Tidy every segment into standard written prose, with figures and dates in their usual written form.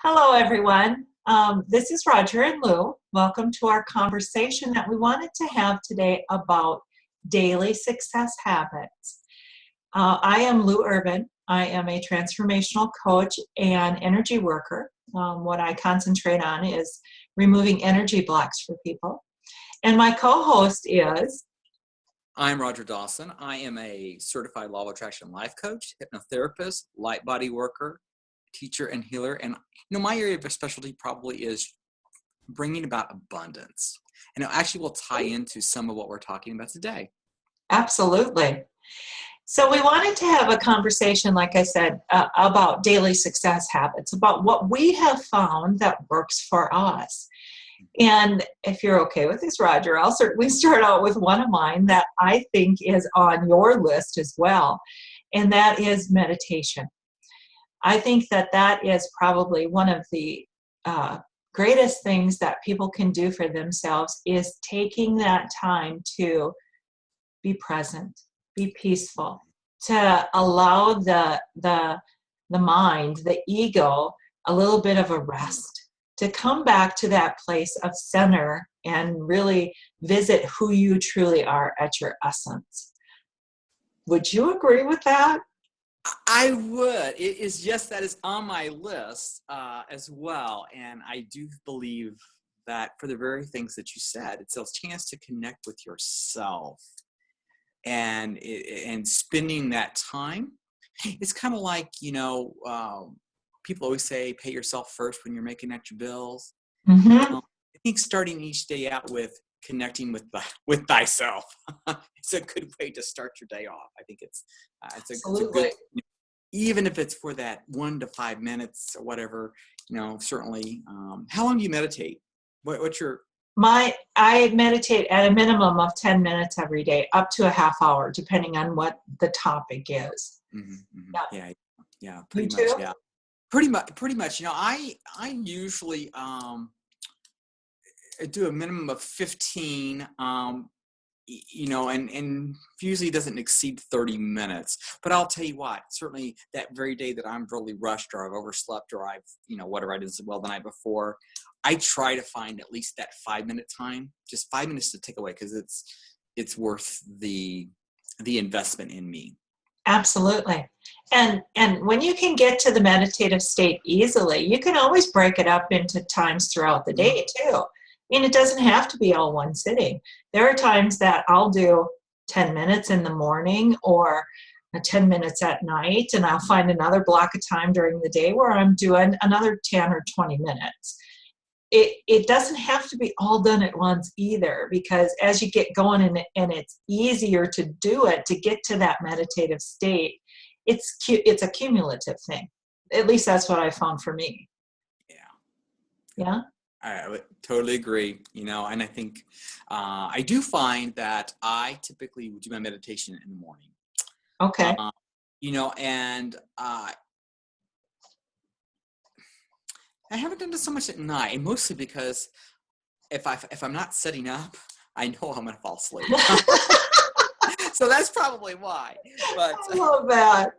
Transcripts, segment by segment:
Hello, everyone. This is Roger and Lou. Welcome to our conversation that we wanted to have today about daily success habits. I am Lou Urban. I am a transformational coach and energy worker. What I concentrate on is removing energy blocks for people. And my co-host is... I'm Roger Dawson. I am a certified law of attraction life coach, hypnotherapist, light body worker, teacher, and healer. And my area of specialty probably is bringing about abundance. And it actually will tie into some of what we're talking about today. Absolutely. So we wanted to have a conversation, like I said, about daily success habits, about what we have found that works for us. And if you're okay with this, Roger, I'll certainly start out with one of mine that I think is on your list as well, and that is meditation. I think that is probably one of the greatest things that people can do for themselves is taking that time to be present, be peaceful, to allow the mind, the ego, a little bit of a rest, to come back to that place of center and really visit who you truly are at your essence. Would you agree with that? I would. It is just that is on my list as well. And I do believe that for the very things that you said, it's a chance to connect with yourself and spending that time. It's kind of like, people always say, pay yourself first when you're making out your bills. Mm-hmm. I think starting each day out with connecting with thyself, it's a good way to start your day off. I think it's a good, even if it's for that 1 to 5 minutes or whatever, certainly. How long do you meditate? What's your... I meditate at a minimum of 10 minutes every day, up to a half hour, depending on what the topic is. Mm-hmm, mm-hmm. Yeah, pretty much. Too? Yeah, pretty much. I usually do a minimum of 15. And usually doesn't exceed 30 minutes. But I'll tell you what, certainly that very day that I'm really rushed or I've overslept or I've, whatever I did well the night before, I try to find at least that 5-minute time, just 5 minutes to take away, because it's worth the investment in me. Absolutely. And when you can get to the meditative state easily, you can always break it up into times throughout the day too. It doesn't have to be all one sitting. There are times that I'll do 10 minutes in the morning or 10 minutes at night, and I'll find another block of time during the day where I'm doing another 10 or 20 minutes. It doesn't have to be all done at once either, because as you get going and it's easier to do it, to get to that meditative state, it's a cumulative thing. At least that's what I found for me. Yeah? I would totally agree, and I think I do find that I typically do my meditation in the morning. Okay. And I haven't done this so much at night, and mostly because if I'm not setting up, I know I'm going to fall asleep. So that's probably why. But I love that.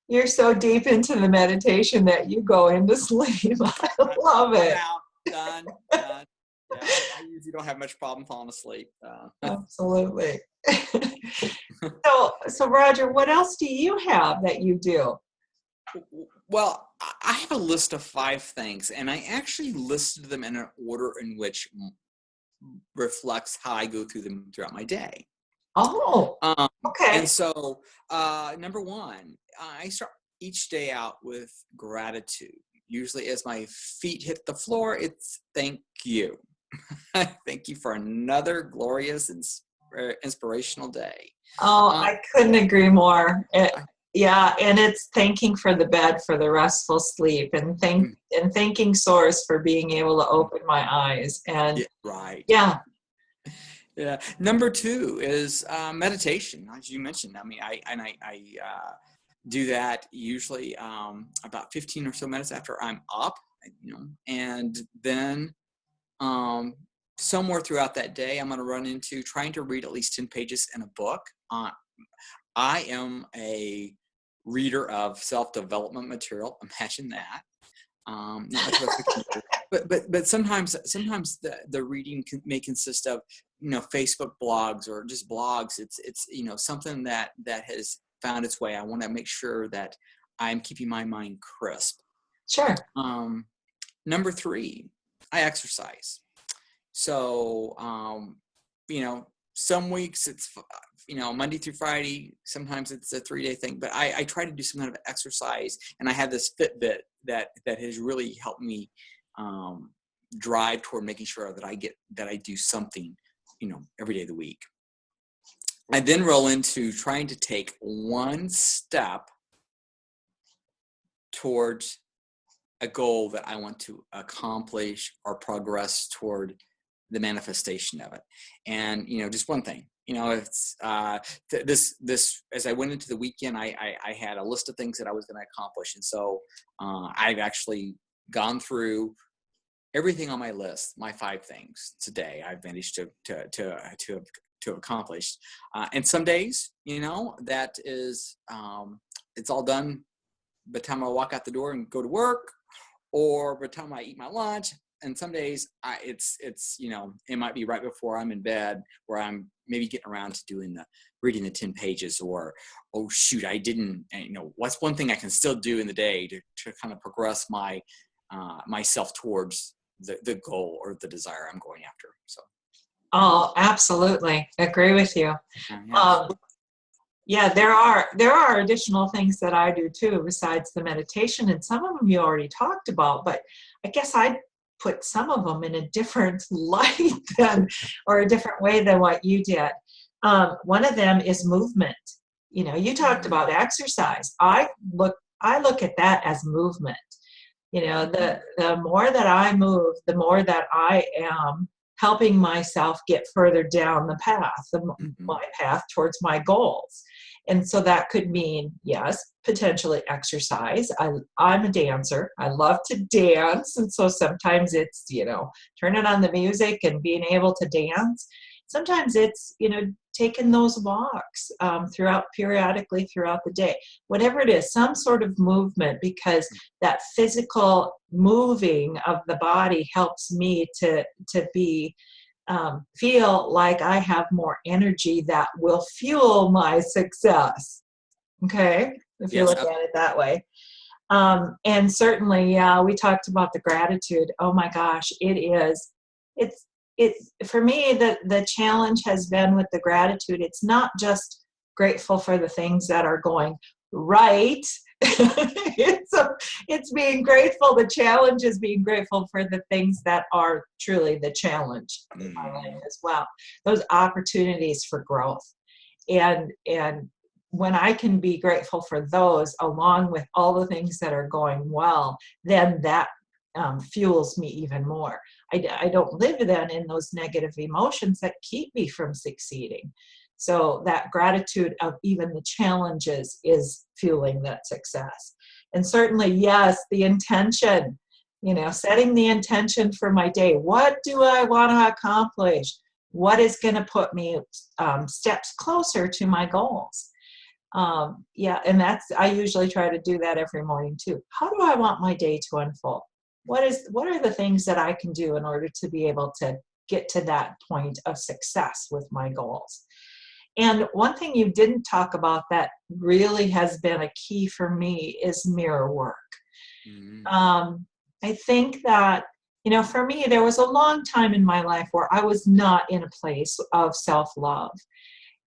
You're so deep into the meditation that you go into sleep. I love it. Done. Yeah, I usually don't have much problem falling asleep. Absolutely. So Roger, what else do you have that you do? Well, I have a list of 5 things, and I actually listed them in an order in which reflects how I go through them throughout my day. Oh, okay. And so, number 1, I start each day out with gratitude. Usually as my feet hit the floor, it's thank you. Thank you for another glorious and inspirational day. Oh, I couldn't agree more. Yeah, and it's thanking for the bed for the restful sleep, and thanking Source for being able to open my eyes. And right. Yeah. Yeah. Number 2 is meditation, as you mentioned. I mean, I do that usually about 15 or so minutes after I'm up, and then somewhere throughout that day, I'm going to run into trying to read at least 10 pages in a book. I am a reader of self-development material. Imagine that. Not much of a fiction reader. But sometimes the reading may consist of, Facebook blogs or just blogs. It's something that has found its way. I want to make sure that I'm keeping my mind crisp. Sure. Number 3, I exercise. So, some weeks it's, Monday through Friday, sometimes it's a 3-day thing, but I try to do some kind of exercise, and I have this Fitbit that has really helped me drive toward making sure that I do something, every day of the week. I then roll into trying to take one step towards a goal that I want to accomplish or progress toward the manifestation of it. And, just one thing, it's this, as I went into the weekend, I had a list of things that I was going to accomplish. And so I've actually gone through everything on my list, my 5 things today I've managed to accomplish. And some days, that is, it's all done by the time I walk out the door and go to work, or by the time I eat my lunch. And some days it's it might be right before I'm in bed, where I'm maybe getting around to reading the 10 pages, or, oh shoot, I didn't, what's one thing I can still do in the day to kind of progress myself towards the goal or the desire I'm going after. So. Oh, absolutely. Agree with you. Yeah. Yeah, there are additional things that I do too, besides the meditation, and some of them you already talked about, but I guess I'd put some of them in a different light or a different way than what you did. One of them is movement. You talked about exercise. I look at that as movement. The more that I move, the more that I am helping myself get further down the path, my path towards my goals. And so that could mean, yes, potentially exercise. I'm a dancer. I love to dance. And so sometimes it's, turning on the music and being able to dance. Sometimes it's, taking those walks periodically throughout the day. Whatever it is, some sort of movement, because that physical moving of the body helps me to be feel like I have more energy that will fuel my success. Okay, if you look at it that way. And certainly, we talked about the gratitude. Oh my gosh, it's for me, the challenge has been with the gratitude. It's not just grateful for the things that are going right. It's being grateful. The challenge is being grateful for the things that are truly the challenge in my life as well. Those opportunities for growth. And when I can be grateful for those, along with all the things that are going well, then that fuels me even more. I don't live then in those negative emotions that keep me from succeeding. So that gratitude of even the challenges is fueling that success. And certainly, yes, the intention, setting the intention for my day. What do I want to accomplish? What is going to put me steps closer to my goals? And I usually try to do that every morning too. How do I want my day to unfold? What are the things that I can do in order to be able to get to that point of success with my goals? And one thing you didn't talk about that really has been a key for me is mirror work. I think that, for me, there was a long time in my life where I was not in a place of self-love.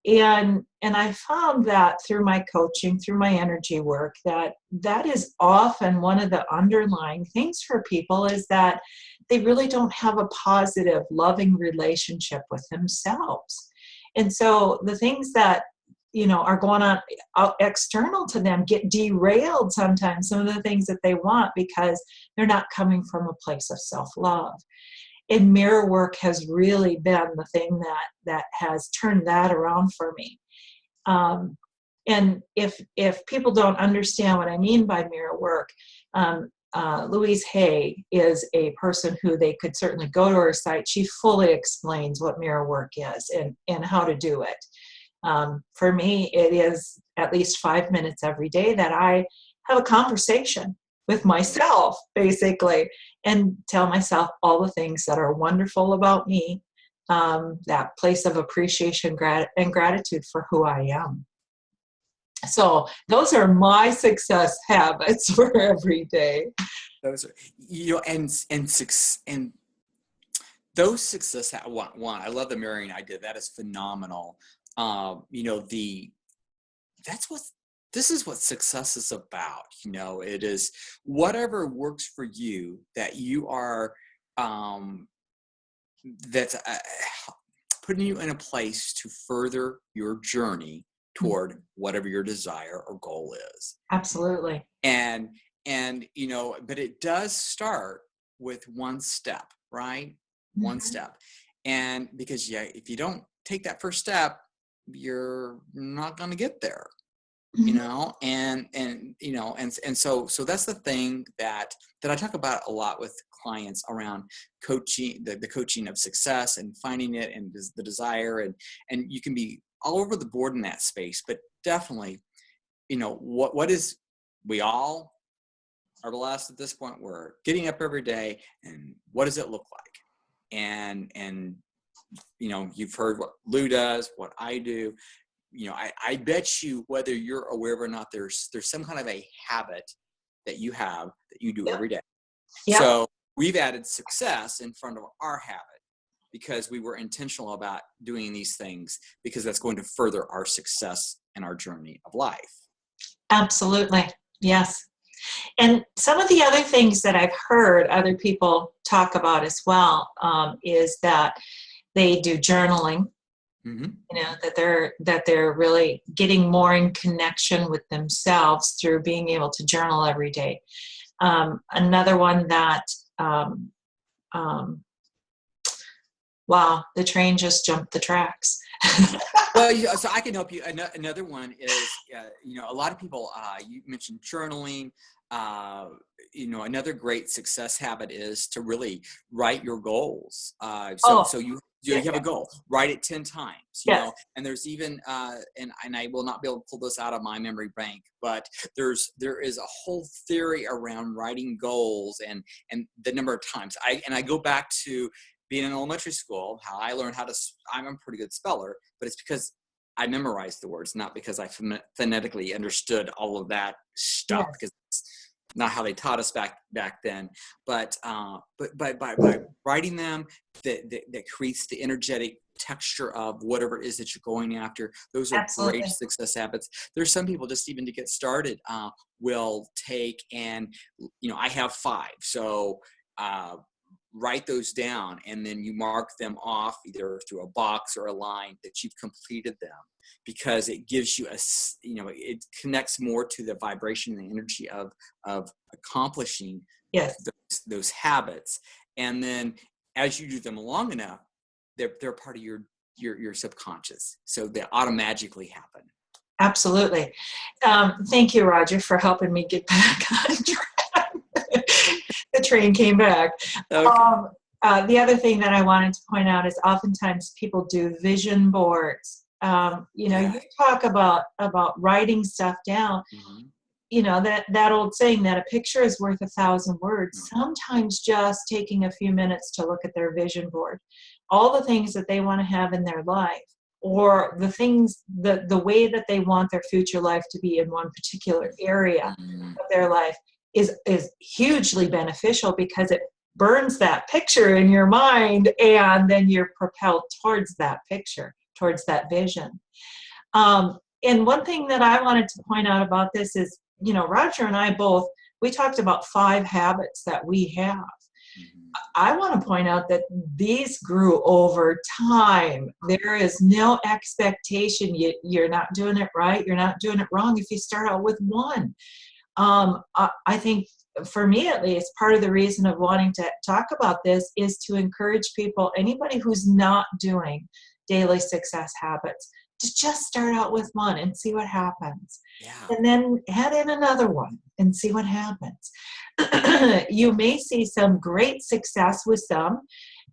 And I found that through my coaching, through my energy work, that is often one of the underlying things for people, is that they really don't have a positive, loving relationship with themselves. And so the things that, are going on external to them get derailed sometimes, some of the things that they want, because they're not coming from a place of self-love. And mirror work has really been the thing that has turned that around for me. And if people don't understand what I mean by mirror work, Louise Hay is a person who they could certainly go to her site. She fully explains what mirror work is and how to do it. For me, it is at least 5 minutes every day that I have a conversation with myself, basically, and tell myself all the things that are wonderful about me, that place of appreciation and gratitude for who I am. So those are my success habits for every day. Those are, and those success one. I love the mirroring idea. That is phenomenal. This is what success is about. It is whatever works for you, that you are, that's putting you in a place to further your journey toward whatever your desire or goal is. Absolutely. And but it does start with one step, right? One step. And because if you don't take that first step, you're not going to get there. And so that's the thing that I talk about a lot with clients around coaching, the coaching of success and finding it and the desire, and you can be all over the board in that space, but definitely, what is, we all are blessed at this point. We're getting up every day, and what does it look like? And you've heard what Lou does, what I do. I bet you, whether you're aware or not, there's some kind of a habit that you have that you do every day. Yep. So we've added success in front of our habit because we were intentional about doing these things, because that's going to further our success and our journey of life. Absolutely. Yes. And some of the other things that I've heard other people talk about as well is that they do journaling. That they're really getting more in connection with themselves through being able to journal every day. Another one that, wow, the train just jumped the tracks. Well, so I can help you. Another one is, a lot of people, you mentioned journaling. Another great success habit is to really write your goals. So you have a goal, write it 10 times, and there's even, and I will not be able to pull this out of my memory bank, but there is a whole theory around writing goals and the number of times. I go back to being in elementary school, how I learned I'm a pretty good speller, but it's because I memorized the words, not because I phonetically understood all of that stuff, because it's not how they taught us back then. But by writing them, that creates the energetic texture of whatever it is that you're going after. Those are Absolutely. Great success habits. There's some people, just even to get started, will take, and I have 5. So write those down, and then you mark them off either through a box or a line that you've completed them, because it gives you it connects more to the vibration and the energy of accomplishing those habits. And then as you do them long enough, they're part of your subconscious, so they automatically happen. Absolutely. Thank you, Roger, for helping me get back on track. The train came back. Okay. The other thing that I wanted to point out is oftentimes people do vision boards. You talk about writing stuff down. That old saying that a picture is worth 1,000 words. Sometimes just taking a few minutes to look at their vision board, all the things that they want to have in their life, or the things, the way that they want their future life to be in one particular area of their life, is hugely beneficial, because it burns that picture in your mind, and then you're propelled towards that picture, towards that vision. And one thing that I wanted to point out about this is, Roger and I both, we talked about 5 habits that we have. I want to point out that these grew over time. There is no expectation. You're not doing it right. You're not doing it wrong if you start out with one. I think, for me at least, part of the reason of wanting to talk about this is to encourage people, anybody who's not doing daily success habits, to just start out with one and see what happens. Yeah. And then add in another one and see what happens. You may see some great success with some.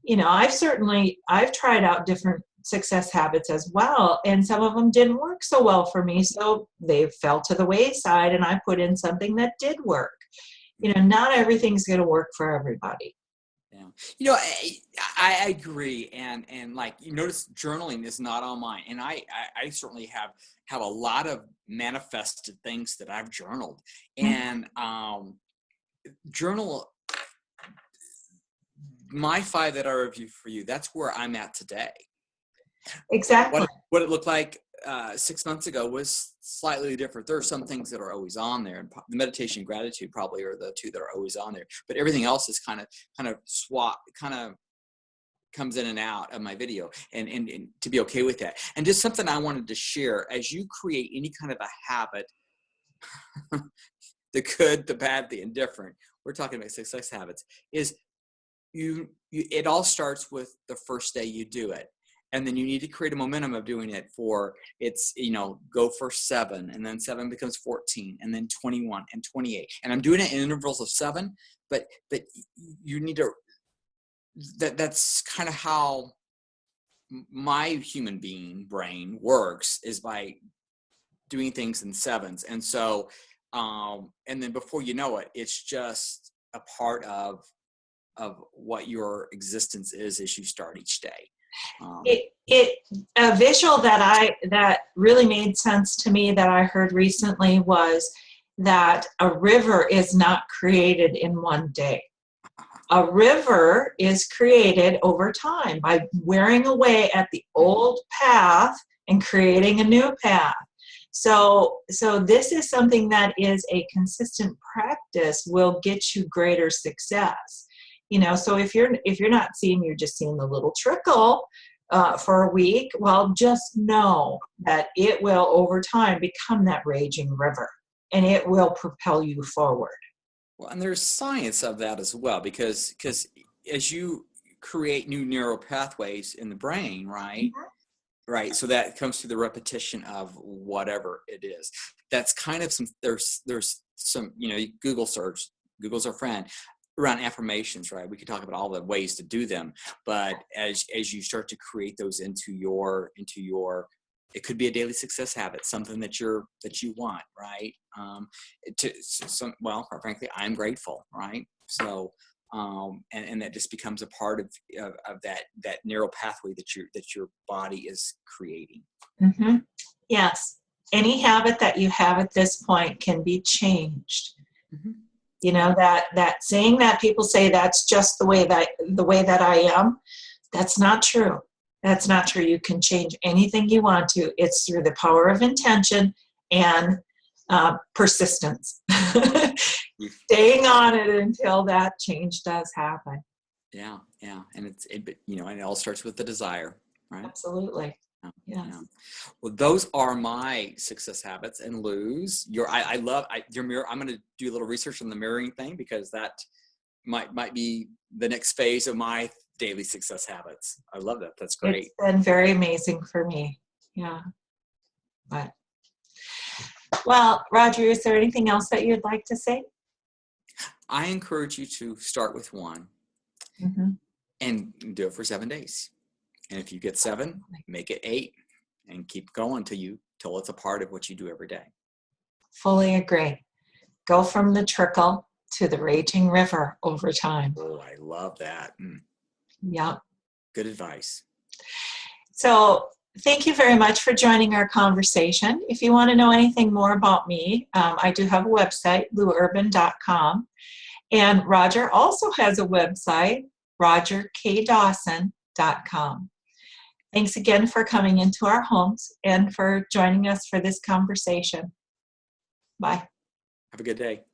I've tried out different success habits as well, and some of them didn't work so well for me, so they fell to the wayside, and I put in something that did work. Not everything's going to work for everybody. Yeah. I agree. And like, you notice journaling is not on mine. And I certainly have a lot of manifested things that I've journaled, and journal my 5 that I reviewed for you. That's where I'm at today. Exactly. What it looked like 6 months ago was slightly different. There are some things that are always on there, and the meditation and gratitude probably are the 2 that are always on there. But everything else is kind of swap, kind of comes in and out of my video, and to be okay with that. And just something I wanted to share: as you create any kind of a habit, the good, the bad, the indifferent, we're talking about success habits, is it all starts with the first day you do it. And then you need to create a momentum of doing it go for 7, and then 7 becomes 14, and then 21 and 28. And I'm doing it in intervals of 7, but you need to, that's kind of how my human being brain works, is by doing things in 7s. And so, and then before you know it, it's just a part of what your existence is as you start each day. A visual that really made sense to me that I heard recently was that a river is not created in one day. A river is created over time by wearing away at the old path and creating a new path. So this is something that is a consistent practice will get you greater success. So if you're not you're just seeing the little trickle for a week, well, just know that it will over time become that raging river, and it will propel you forward. Well, and there's science of that as well, because as you create new neural pathways in the brain, right? Mm-hmm. Right. So that comes through the repetition of whatever it is. That's kind of there's some, Google search, Google's our friend, around affirmations, right? We could talk about all the ways to do them, but as you start to create those into your, it could be a daily success habit, something that you want, right? Quite frankly, I'm grateful, right? So, and that just becomes a part of that neural pathway that your body is creating. Mm-hmm. Yes. Any habit that you have at this point can be changed. Mm-hmm. That saying that people say that's just the way that I am, that's not true. That's not true. You can change anything you want to. It's through the power of intention and persistence. Staying on it until that change does happen. Yeah. And it all starts with the desire, right? Absolutely. Yes. Yeah. Well, those are my success habits. And Lou's, I love your mirror. I'm going to do a little research on the mirroring thing, because that might be the next phase of my daily success habits. I love that. That's great. It's been very amazing for me. Yeah. Well, Roger, is there anything else that you'd like to say? I encourage you to start with 1 and do it for 7 days. And if you get 7, make it 8, and keep going till it's a part of what you do every day. Fully agree. Go from the trickle to the raging river over time. Oh, I love that. Yep. Good advice. So thank you very much for joining our conversation. If you want to know anything more about me, I do have a website, louurban.com. And Roger also has a website, rogerkdawson.com. Thanks again for coming into our homes and for joining us for this conversation. Bye. Have a good day.